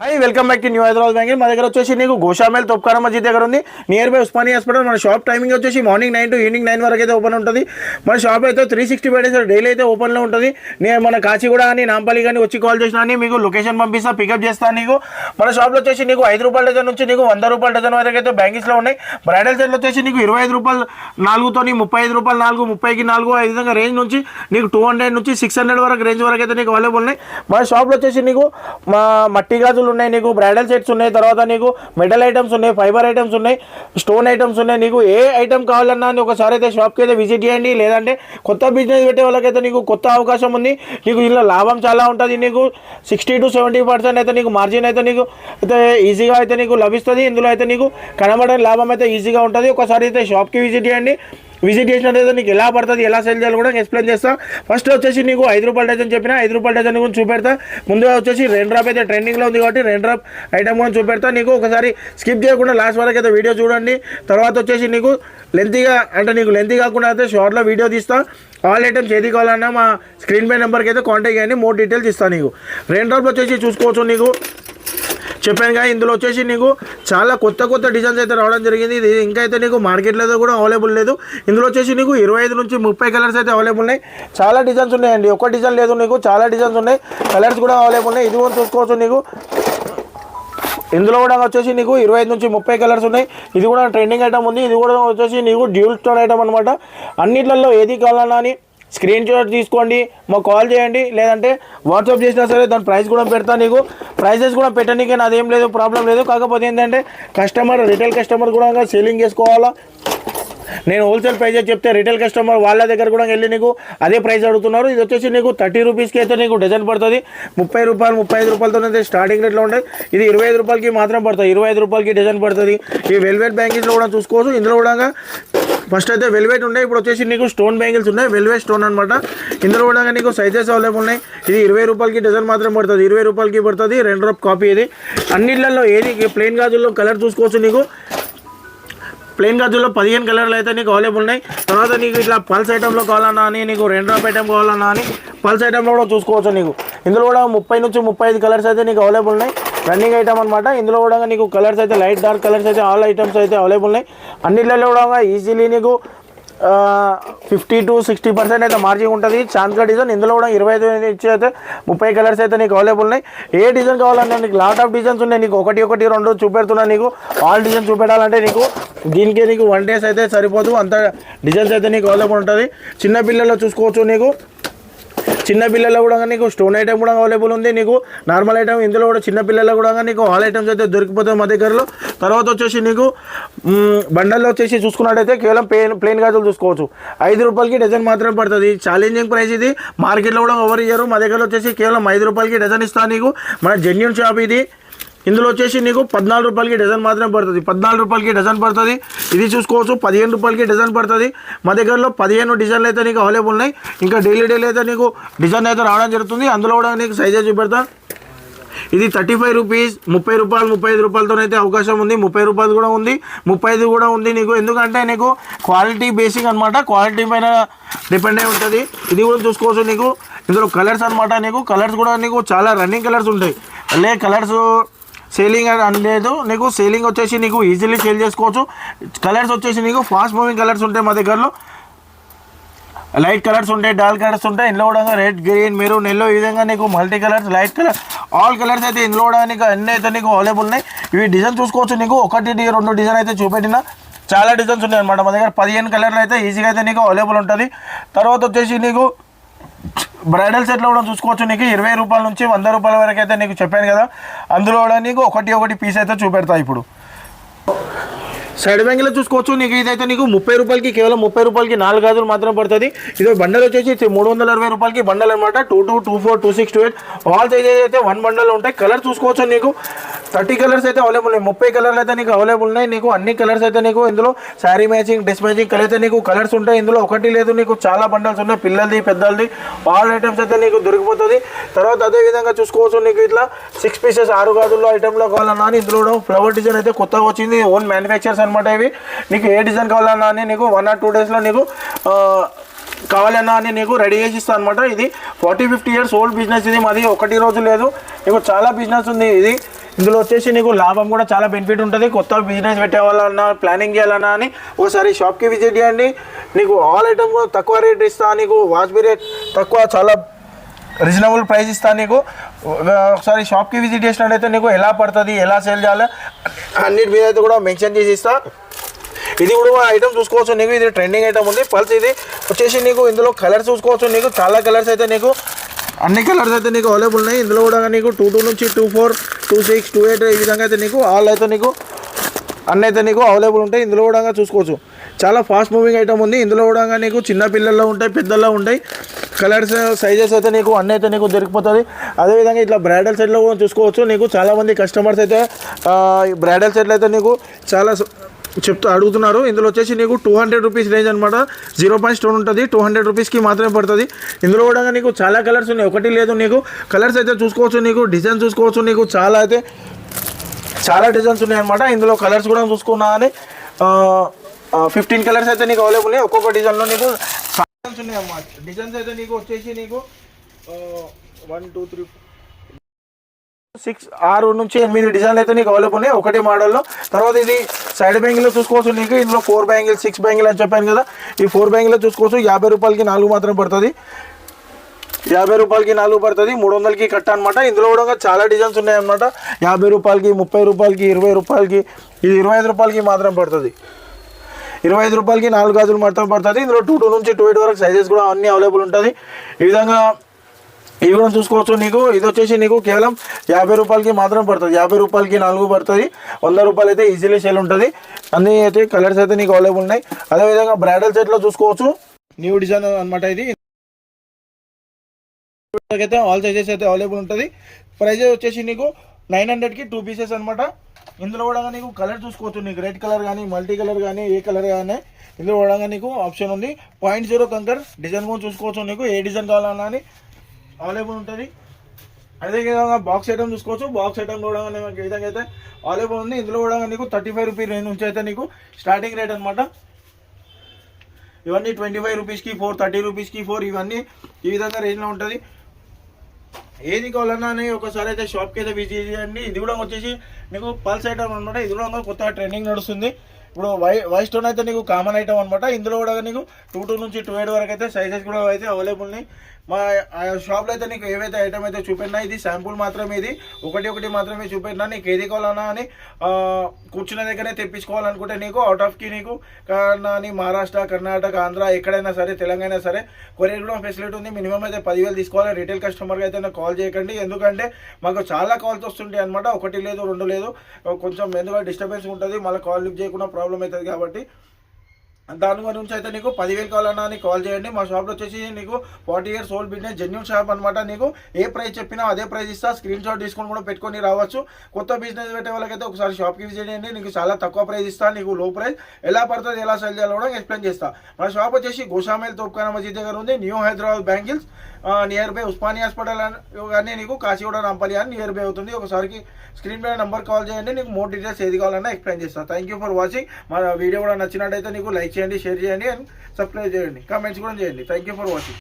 High welcome back to new Hyderabad bangle మా దగ్గర వచ్చేసి నీకు గోషామేల్ తోప్ఖానా మస్జిద్ దగ్గర ఉంది నియర్ బై ఉస్మానియా హాస్పిటల్ మన షాప్ టైమింగ్ వచ్చేసి మార్నింగ్ 9 టు ఈవినింగ్ 9 వరకు అయితే ఓపెన్ ఉంటుంది మన షాప్ అయితే 365 డేస్ డైలీ అయితే ఓపెన్ లో ఉంటుంది నేను మన కాచిగూడ అని నాంపల్లి గాని వచ్చి కాల్ చేసినా అని మీకు లొకేషన్ పంపిస్తా పికప్ చేస్తా నీకు మన షాప్ లో వచ్చేసి నీకు 5 రూపాయల డజన్ నుంచి నీకు 100 రూపాయల డజన్ వరకు అయితే బ్యాంగిల్స్ లో ఉన్నాయి బ్రైడల్ సెట్ వచ్చేసి నీకు 25 రూపాయలు 4 తోని 35 రూపాయలు 4 30 కి 4 ఆ విధంగా రేంజ్ నుంచి నీకు 200 నుంచి 600 వరకు రేంజ్ వరకు అయితే నీకు అవైలబుల్ ఉన్నాయి మన షాప్ లో వచ్చేసి నీకు మట్టి గాజులు ఉన్నాయి నీకు బ్రైడల్ సెట్స్ ఉన్నాయి తర్వాత నీకు మెటల్ ఐటమ్స్ ఉన్నాయి ఫైబర్ ఐటమ్స్ ఉన్నాయి స్టోన్ ఐటమ్స్ ఉన్నాయి నీకు ఏ ఐటమ్ కావాలన్నా ఒకసారి అయితే షాప్కి అయితే విజిట్ చేయండి లేదంటే కొత్త బిజినెస్ పెట్టే వాళ్ళకైతే నీకు కొత్త అవకాశం ఉంది నీకు ఇందులో లాభం చాలా ఉంటుంది నీకు 60 to 70% అయితే నీకు మార్జిన్ అయితే నీకు అయితే ఈజీగా అయితే నీకు లభిస్తుంది ఇందులో అయితే నీకు కనబడని లాభం అయితే ఈజీగా ఉంటుంది ఒకసారి అయితే షాప్కి విజిట్ చేయండి విజిట్ చేసినట్లయితే నీకు ఎలా పడుతుంది ఎలా సెల్ చేయాలి కూడా ఎక్స్ప్లెయిన్ చేస్తా ఫస్ట్ వచ్చేసి నీకు 5 రూపాయల డజన్ చెప్పిన 5 రూపాయల డజన్ గురించి చూపెడతా ముందుగా వచ్చేసి రెయిన్ డ్రాప్ అయితే ట్రెండింగ్లో ఉంది కాబట్టి రెయిన్ డ్రాప్ ఐటమ్ కూడా చూపెడతా నీకు ఒకసారి స్కిప్ చేయకుండా లాస్ట్ వరకు అయితే వీడియో చూడండి తర్వాత వచ్చేసి నీకు లెంతీగా అంటే నీకు లెంతీ కాకుండా అయితే షార్ట్లో వీడియో తీస్తా ఆల్ ఐటమ్స్ ఏది కావాలన్నా మా స్క్రీన్ పై నెంబర్కి అయితే కాంటాక్ట్ చేయండి మోర్ డీటెయిల్స్ ఇస్తాను నీకు రెయిన్ డ్రాప్ వచ్చేసి చూసుకోవచ్చు నీకు చెప్పాను కదా ఇందులో వచ్చేసి నీకు చాలా కొత్త డిజైన్స్ అయితే రావడం జరిగింది ఇది ఇంకా అయితే నీకు మార్కెట్లో కూడా అవైలబుల్ లేదు ఇందులో వచ్చేసి నీకు 25 నుంచి 30 కలర్స్ అయితే అవైలబుల్ ఉన్నాయి చాలా డిజైన్స్ ఉన్నాయండి ఒక డిజైన్ లేదు నీకు చాలా డిజైన్స్ ఉన్నాయి కలర్స్ కూడా అవైలబుల్ ఉన్నాయి ఇది కూడా చూసుకోవచ్చు నీకు ఇందులో కూడా వచ్చేసి నీకు 25 నుంచి 30 కలర్స్ ఉన్నాయి ఇది కూడా ట్రెండింగ్ ఐటమ్ ఉంది ఇది కూడా వచ్చేసి నీకు డ్యూల్ స్టోన్ ఐటమ్ అనమాట అన్నిట్లలో ఏది కావాలన్నా అని స్క్రీన్ షాట్ తీసుకోండి మాకు కాల్ చేయండి లేదంటే వాట్సాప్ చేసినా సరే దాని ప్రైస్ కూడా పెడతా నీకు ప్రైజెస్ కూడా పెట్టడానికి నాదేం లేదు ప్రాబ్లం లేదు కాకపోతే ఏంటంటే రిటైల్ కస్టమర్ కూడా సేలింగ్ చేసుకోవాలా నేను హోల్సేల్ ప్రైజెస్ చెప్తే రిటైల్ కస్టమర్ వాళ్ళ దగ్గర కూడా వెళ్ళి నీకు అదే ప్రైస్ అడుగుతున్నారు ఇది వచ్చేసి నీకు 30 రూపీస్కి అయితే నీకు డజన్ పడుతుంది 30 రూపాయలు 35 రూపాయలతో అయితే స్టార్టింగ్ రేట్లో ఉంటాయి ఇది 25 రూపాయలకి మాత్రం పడుతుంది 25 రూపాయలకి డజన్ పడుతుంది ఈ వెల్వెట్ బ్యాంగిల్స్లో కూడా చూసుకోవచ్చు ఇందులో కూడా ఫస్ట్ అయితే వెల్వెట్ ఉన్నాయి ఇప్పుడు వచ్చేసి నీకు స్టోన్ బ్యాంగిల్స్ ఉన్నాయి వెల్వెట్ స్టోన్ అనమాట ఇందులో కూడా నీకు సైజెస్ అవైలబుల్ ఉన్నాయి ఇది 20 రూపాయలకి డజన్ మాత్రం పడుతుంది 20 రూపాయలకి పడుతుంది రెయిన్ డ్రాప్ కాపీ ఇది అన్నిట్లలో ఏది ప్లెయిన్ గాజుల్లో కలర్ చూసుకోవచ్చు నీకు ప్లెయిన్ గాజుల్లో 15 కలర్లు అయితే నీకు అవైలబుల్ ఉన్నాయి తర్వాత నీకు ఇట్లా పల్స్ ఐటెంలో కావాలన్నా అని నీకు రెయిన్ డ్రాప్ ఐటెం కావాలన్నా అని పల్స్ ఐటెంలో కూడా చూసుకోవచ్చు నీకు ఇందులో కూడా 30 నుంచి 35 కలర్స్ అయితే నీకు అవైలబుల్ ఉన్నాయి రన్నింగ్ ఐటమ్ అనమాట ఇందులో కూడా నీకు కలర్స్ అయితే లైట్ డార్క్ కలర్స్ అయితే ఆల్ ఐటమ్స్ అయితే అవైలబుల్ ఉన్నాయి అన్నిట్లలో కూడా ఈజీలీ నీకు 50 to 60% అయితే మార్జిన్ ఉంటుంది చాంద్కా డిజైన్ ఇందులో కూడా 25 నుంచి అయితే 30 కలర్స్ అయితే నీకు అవైలబుల్ ఉన్నాయి ఏ డిజైన్ కావాలన్నా నీకు లాట్ ఆఫ్ డిజైన్స్ ఉన్నాయి నీకు ఒకటి 2 చూపెడుతున్నా నీకు ఆల్ డిజైన్ చూపెట్టాలంటే నీకు దీనికి నీకు 1 days అయితే సరిపోదు అంత డిజైన్స్ అయితే నీకు అవైలబుల్ ఉంటుంది చిన్న పిల్లల్లో చూసుకోవచ్చు నీకు చిన్న పిల్లల్లో కూడా నీకు స్టోన్ ఐటమ్ కూడా అవైలబుల్ ఉంది నీకు నార్మల్ ఐటమ్ ఇందులో కూడా చిన్న పిల్లల్లో కూడా నీకు ఆల్ ఐటమ్స్ అయితే దొరికిపోతాయి మా దగ్గరలో తర్వాత వచ్చేసి నీకు బండల్లో వచ్చేసి చూసుకున్నట్టయితే కేవలం ప్లెయిన్ గాజులు చూసుకోవచ్చు 5 రూపాయలకి డజన్ మాత్రం పడుతుంది ఛాలెంజింగ్ ప్రైస్ ఇది మార్కెట్లో కూడా ఎవరు ఇయ్యరు మా దగ్గర వచ్చేసి కేవలం 5 రూపాయలకి డజన్ ఇస్తాను నీకు మన జెన్యూన్ షాప్ ఇది ఇందులో వచ్చేసి నీకు 14 రూపాయలకి డజన్ మాత్రం పడుతుంది 14 రూపాయలకి డజన్ పడుతుంది ఇది చూసుకోవచ్చు 15 రూపాయలకి డజన్ పడుతుంది మా దగ్గరలో 15 డిజైన్లు అయితే నీకు అవైలబుల్ ఉన్నాయి ఇంకా డైలీ అయితే నీకు డిజైన్ అయితే రావడం జరుగుతుంది అందులో కూడా నీకు సైజెస్ చూపెడతా ఇది 35 రూపీస్ 30 రూపాయలు 35 రూపాయలతోనైతే అవకాశం ఉంది 30 రూపాయలు కూడా ఉంది 35 కూడా ఉంది నీకు ఎందుకంటే నీకు క్వాలిటీ బేసిక్ అనమాట క్వాలిటీ పైన డిపెండ్ అయి ఉంటుంది ఇది కూడా చూసుకోవచ్చు నీకు ఇందులో కలర్స్ అనమాట నీకు కలర్స్ కూడా నీకు చాలా రన్నింగ్ కలర్స్ ఉంటాయి కలర్స్ సేలింగ్ అని లేదు నీకు సేలింగ్ వచ్చేసి నీకు ఈజీలీ సేల్ చేసుకోవచ్చు కలర్స్ వచ్చేసి నీకు ఫాస్ట్ మూవింగ్ కలర్స్ ఉంటాయి మా దగ్గరలో లైట్ కలర్స్ ఉంటాయి డార్క్ కలర్స్ ఉంటాయి ఇందులో కూడా రెడ్ గ్రీన్ మెరూన్ ఎల్లో ఈ విధంగా నీకు multi colours light colour all colours అయితే ఇందులో కూడా నీకు అన్నీ అయితే నీకు అవైలబుల్ ఉన్నాయి ఇవి డిజైన్ చూసుకోవచ్చు నీకు 1-2 డిజైన్ అయితే చూపెట్టిన చాలా డిజైన్స్ ఉన్నాయి అనమాట మా దగ్గర 15 కలర్లు అయితే ఈజీగా అయితే నీకు అవైలబుల్ ఉంటుంది తర్వాత వచ్చేసి నీకు బ్రైడల్ సెట్లో కూడా చూసుకోవచ్చు నీకు 20 రూపాయల నుంచి 100 రూపాయల వరకు అయితే నీకు చెప్పాను కదా అందులో కూడా నీకు ఒకటి పీస్ అయితే చూపెడతా ఇప్పుడు సైడ్ బ్యాంగిల్లో చూసుకోవచ్చు నీకు ఇదైతే నీకు 30 రూపాయలకి కేవలం 30 రూపాయలకి 4 గాజులు మాత్రం పడుతుంది ఇది బండల్ వచ్చేసి 320 రూపాయలకి బండల్ అనమాట 22, 24, 26, 28 ఆల్ సైజెస్ అయితే 1 బండల్ ఉంటాయి కలర్ చూసుకోవచ్చు నీకు 30 కలర్స్ అయితే అవైలబుల్ ఉన్నాయి 30 కలర్లు అయితే నీకు అవైలబుల్ ఉన్నాయి నీకు అన్ని కలర్స్ అయితే నీకు ఇందులో sari matching dress matching colour అయితే నీకు కలర్స్ ఉంటాయి ఇందులో ఒకటి లేదు నీకు చాలా బండల్స్ ఉన్నాయి పిల్లలది పెద్దలది ఆల్ ఐటమ్స్ అయితే నీకు దొరికిపోతుంది తర్వాత అదేవిధంగా చూసుకోవచ్చు నీకు ఇట్లా 6 పీసెస్ 6 గాజుల్లో ఐటెంలో కావాలన్నా అని ఇందులో ఫ్లవర్ డిజైన్ అయితే కొత్తగా వచ్చింది ఓన్ మ్యానుఫ్యాక్చర్స్ అనమాట ఇవి నీకు ఏ డిజైన్ కావాలన్నా అని నీకు 1 or 2 daysలో నీకు కావాలన్నా అని నీకు రెడీ చేసి ఇస్తాను అనమాట ఇది 40-50 years ఓల్డ్ బిజినెస్ ఇది మాది ఒకటి రోజు లేదు నీకు చాలా బిజినెస్ ఉంది ఇది ఇందులో వచ్చేసి నీకు లాభం కూడా చాలా బెనిఫిట్ ఉంటుంది. కొత్త బిజినెస్ పెట్టేవాళ్ళన్నా ప్లానింగ్ చేయాలన్నా అని ఒకసారి షాప్కి విజిట్ చేయండి. నీకు ఆల్ ఐటమ్ కూడా తక్కువ రేట్ ఇస్తా, నీకు వాచ్బీ రేట్ తక్కువ, చాలా రీజనబుల్ ప్రైస్ ఇస్తా. నీకు ఒకసారి షాప్కి విజిట్ చేసినట్టయితే నీకు ఎలా పడుతుంది, ఎలా సేల్ చేయాలి అన్నిటి మీద అయితే కూడా మెన్షన్ చేసి ఇస్తా. ఇది కూడా ఐటమ్ చూసుకోవచ్చు నీకు, ఇది ట్రెండింగ్ ఐటమ్ ఉంది పల్స్. ఇది వచ్చేసి నీకు ఇందులో కలర్స్ చూసుకోవచ్చు, నీకు చాలా కలర్స్ అయితే నీకు అన్ని కలర్స్ అయితే నీకు అవైలబుల్ ఉన్నాయి. ఇందులో కూడా నీకు 22 నుంచి 24, 26, 28 ఈ విధంగా అయితే నీకు ఆల్ అయితే నీకు అన్నీ అయితే నీకు అవైలబుల్ ఉంటాయి. ఇందులో కూడా చూసుకోవచ్చు, చాలా ఫాస్ట్ మూవింగ్ ఐటమ్ ఉంది. ఇందులో కూడా నీకు చిన్న పిల్లల్లో ఉంటాయి, పెద్దల్లో ఉంటాయి. కలర్స్ సైజెస్ అయితే నీకు అన్నీ అయితే నీకు దొరికిపోతుంది. అదేవిధంగా ఇట్లా బ్రైడల్ సెట్లో కూడా చూసుకోవచ్చు. నీకు చాలామంది కస్టమర్స్ అయితే బ్రైడల్ సెట్లు అయితే నీకు చాలా అడుగుతున్నారు. ఇందులో వచ్చేసి నీకు 200 రూపీస్ రేంజ్ అనమాట. 0 స్టోన్ ఉంటుంది, 200 రూపీస్కి మాత్రమే పడుతుంది. ఇందులో కూడా నీకు చాలా కలర్స్ ఉన్నాయి, ఒకటి లేదు. నీకు కలర్స్ అయితే చూసుకోవచ్చు, నీకు డిజైన్ చూసుకోవచ్చు, నీకు చాలా డిజైన్స్ ఉన్నాయి అనమాట. ఇందులో కలర్స్ కూడా చూసుకున్నా అని 15 కలర్స్ అయితే నీకు అవైలబుల్ ఉన్నాయి. ఒక్కొక్క డిజైన్లో నీకు డిజైన్స్ ఉన్నాయి అన్నమాట. డిజైన్స్ అయితే నీకు వచ్చేసి నీకు 1 2 3 6 నుంచి 8 డిజైన్లు అయితే నీకు అవైలబుల్ ఉన్నాయి ఒకటి మోడల్లో. తర్వాత ఇది సైడ్ బ్యాంగిల్లో చూసుకోవచ్చు. నీకు ఇందులో 4 బ్యాంగిల్ 6 బ్యాంగిల్ అని చెప్పాను కదా, ఈ 4 బ్యాంగిల్లో చూసుకోవచ్చు. 50 రూపాయలకి 4 మాత్రం పడుతుంది. 50 రూపాయలకి 4 పడుతుంది, 300కి కట్ట అనమాట. ఇందులో కూడా చాలా డిజైన్స్ ఉన్నాయన్నమాట. 50 రూపాయలకి, 30 రూపాయలకి, 20 రూపాయలకి, ఇది 25 రూపాయలకి మాత్రం పడుతుంది. 25 రూపాయలకి 4 గాజులు మాత్రం పడుతుంది. ఇందులో 2 నుంచి 28 వరకు సైజెస్ కూడా అన్నీ అవైలబుల్ ఉంటుంది. ఈ విధంగా ఇవి కూడా చూసుకోవచ్చు. నీకు ఇది వచ్చేసి నీకు కేవలం 50 రూపాయలకి మాత్రం పడుతుంది. 50 రూపాయలకి 4 పడుతుంది. 100 రూపాయలు అయితే ఈజీలీ సేల్ ఉంటుంది. అన్నీ అయితే కలర్స్ అయితే నీకు అవైలబుల్ ఉన్నాయి. అదేవిధంగా బ్రైడల్ సెట్లో చూసుకోవచ్చు, న్యూ డిజైన్ అనమాట. ఇది అయితే ఆల్ సైజెస్ అయితే అవైలబుల్ ఉంటుంది. ప్రైస్ వచ్చేసి నీకు 900కి 2 పీసెస్ అనమాట. ఇందులో కూడా నీకు కలర్ చూసుకోవచ్చు. నీకు రెడ్ కలర్ కానీ, మల్టీ కలర్ కానీ, ఏ కలర్ కానీ ఇందులో కూడా నీకు ఆప్షన్ ఉంది. 0.0 కంకర్ డిజైన్ కూడా చూసుకోవచ్చు. నీకు ఏ డిజైన్ కావాలన్నా అని అవైలబుల్ ఉంటుంది. అదేవిధంగా బాక్స్ ఐటమ్ చూసుకోవచ్చు. బాక్స్ ఐటమ్ కూడా ఈ విధంగా అయితే అవైలబుల్ ఉంది. ఇందులో కూడా నీకు 35 రూపీస్ రేంజ్ నుంచి అయితే నీకు స్టార్టింగ్ రేట్ అనమాట. ఇవన్నీ 25 రూపీస్కి 4, 30 రూపీస్కి 4, ఇవన్నీ ఈ విధంగా రేంజ్లో ఉంటుంది. ఏది కావాలన్నా అని ఒకసారి అయితే షాప్కి అయితే విజిట్ చేయండి. ఇది కూడా వచ్చేసి నీకు పల్స్ ఐటమ్ అనమాట. ఇది కూడా కొత్తగా ట్రెండింగ్ నడుస్తుంది. ఇప్పుడు వైట్ స్టోన్ అయితే నీకు కామన్ ఐటమ్ అనమాట. ఇందులో కూడా నీకు 22 నుంచి 28 వరకు అయితే సైజెస్ కూడా అయితే అవైలబుల్ ఉన్నాయి. మా షాప్లో అయితే నీకు ఏవైతే ఐటమ్ అయితే చూపెట్టినా ఇది శాంపుల్ మాత్రమే, ఇది ఒకటి మాత్రమే చూపెట్టినా. నీకు ఏది కావాలన్నా అని కూర్చున్న దగ్గరే తెప్పించుకోవాలనుకుంటే నీకు అవుట్ ఆఫ్కి నీకు కానీ మహారాష్ట్ర, కర్ణాటక, ఆంధ్ర ఎక్కడైనా సరే, తెలంగాణ సరే కొరియర్ కూడా ఫెసిలిటీ ఉంది. మినిమం అయితే 10,000 తీసుకోవాలి. రీటైల్ కస్టమర్కి అయితే నాకు కాల్ చేయకండి, ఎందుకంటే మాకు చాలా కాల్స్ వస్తుంటాయి అనమాట. 1 లేదు 2 లేదు, కొంచెం ఎందుకంటే డిస్టర్బెన్స్ ఉంటుంది, మళ్ళీ కాల్ లిఫ్ట్ చేయకుండా ప్రాబ్లం అవుతుంది. కాబట్టి దాని గురించి అయితే నీకు 10,000 కావాలన్నా అని కాల్ చేయండి. మా షాప్లో వచ్చేసి నీకు 40 years old business, genuine shop అనమాట. నీకు ఏ ప్రైస్ చెప్పినా అదే ప్రైస్ ఇస్తా. స్క్రీన్ షాట్ తీసుకొని కూడా పెట్టుకొని రావచ్చు. కొత్త బిజినెస్ పెట్టే వాళ్ళకైతే ఒకసారి షాప్కి విజిట్ చేయండి. నీకు చాలా తక్కువ ప్రైస్ ఇస్తా. నీకు లో ప్రైస్ ఎలా పడుతుంది, ఎలా సెల్ చేయాలో కూడా ఎక్స్ప్లెయిన్ చేస్తా. మన షాప్ వచ్చేసి గోషామేల్ తోప్ఖానా మసీద్ దగ్గర ఉంది. New Hyderabad bangles near by Osmania hospital కానీ నీకు కాశీగూడ రాంపల్లి అని నియర్ బై అవుతుంది. ఒకసారికి స్క్రీన్ పైన నెంబర్ కాల్ చేయండి. నీకు మోర్ డీటెయిల్స్ ఏది కావాలన్నా ఎక్స్ప్లెయిన్ చేస్తాను. Thank you for watching. మన వీడియో కూడా నచ్చినట్టయితే నీకు లైక్ చేయండి, షేర్ చేయండి అండ్ సబ్స్క్రైబ్ చేయండి, కామెంట్స్ కూడా చేయండి. Thank you for watching.